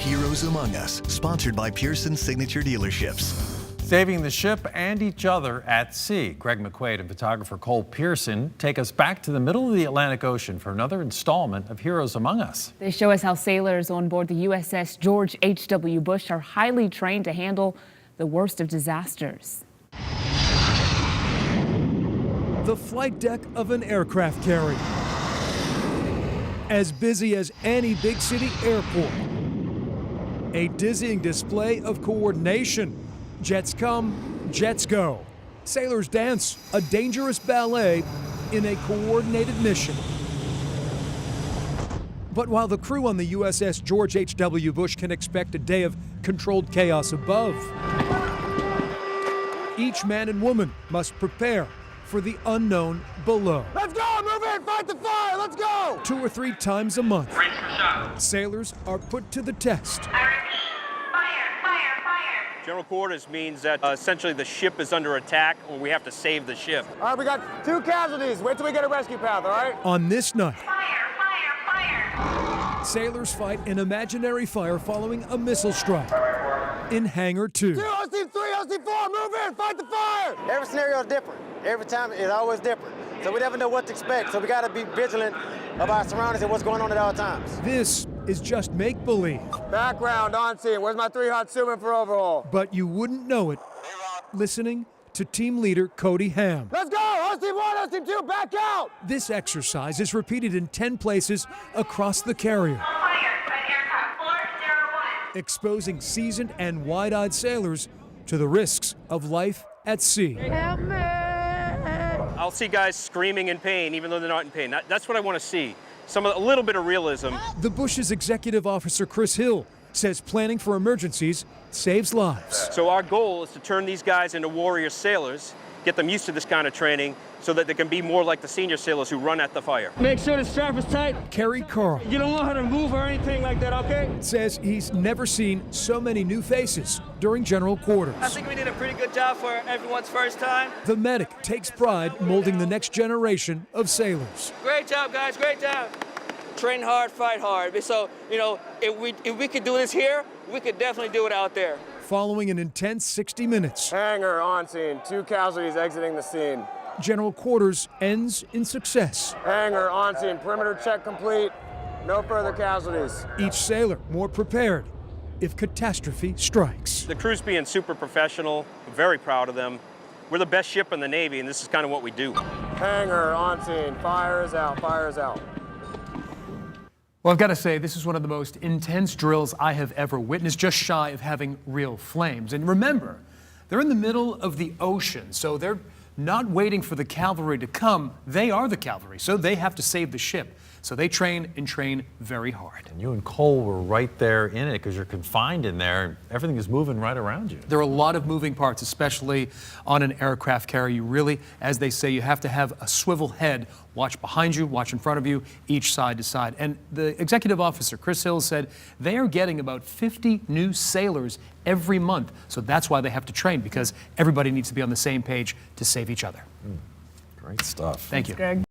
Heroes Among Us, sponsored by Pearson Signature Dealerships. Saving the ship and each other at sea. Greg McQuaid and photographer Cole Pearson take us back to the middle of the Atlantic Ocean for another installment of Heroes Among Us. They show us how sailors on board the U.S.S. George H.W. Bush are highly trained to handle the worst of disasters. The flight deck of an aircraft carrier. As busy as any big city airport. A dizzying display of coordination. Jets come, jets go. Sailors dance a dangerous ballet in a coordinated mission. But while the crew on the U.S.S. George H.W. Bush can expect a day of controlled chaos above, each man and woman must prepare for the unknown below. Let's go! Move in! Fight the fire! Let's go! 2 or 3 times a month, Brace for shot. sailors are put to the test. General quarters means that essentially the ship is under attack or we have to save the ship. All right, we got 2 casualties. Wait till we get a rescue path, all right? On this night, Fire! sailors fight an imaginary fire following a missile strike in Hangar 2. 2, OC 3, OC 4, move in! Fight the fire! Every scenario is different. Every time it's always different. So we never know what to expect. So we got to be vigilant of our surroundings and what's going on at all times. This is just make-believe, Background on scene. Where's my 3 hot suman for overhaul? but you wouldn't know it listening to team leader Cody Ham. Let's go! OC 1, OC 2, back out! This exercise is repeated in 10 places across the carrier, Fire at aircraft 401. exposing seasoned and wide-eyed sailors to the risks of life at sea. I'll see guys screaming in pain even though they're not in pain. That's what I want to see. A little bit of realism. The Bush's executive officer, Chris Hill, says planning for emergencies saves lives. So our goal is to turn these guys into warrior sailors, get them used to this kind of training so that they can be more like the senior sailors who run at the fire. Make sure the strap is tight. Kerry Carl You don't want her to move or anything like that, okay? says he's never seen so many new faces during general quarters. I think we did a pretty good job for everyone's first time. The medic takes pride molding the next generation of sailors. Great job, guys, great job. Train hard, fight hard. So, you know, if we could do this here, we could definitely do it out there. Following an intense 60 minutes, Hangar on scene. 2 casualties exiting the scene. general quarters ends in success. Hangar on scene. Perimeter check complete. No further casualties. Each sailor more prepared if catastrophe strikes. The crew's being super professional. I'm very proud of them. We're the best ship in the Navy, and this is kind of what we do. Hangar on scene. Fire is out. Fire is out. Well, I've got to say, this is one of the most intense drills I have ever witnessed, just shy of having real flames. And remember, they're in the middle of the ocean, so they're not waiting for the cavalry to come. They are the cavalry, so they have to save the ship. So they train and train very hard. And you and Cole were right there in it because you're confined in there and everything is moving right around you. There are a lot of moving parts, especially on an aircraft carrier. You really, as they say, you have to have a swivel head. Watch behind you, watch in front of you, each side to side. And the executive officer, Chris Hill, said they are getting about 50 new sailors every month. So that's why they have to train, because everybody needs to be on the same page to save each other. Great stuff. Thank you. Greg.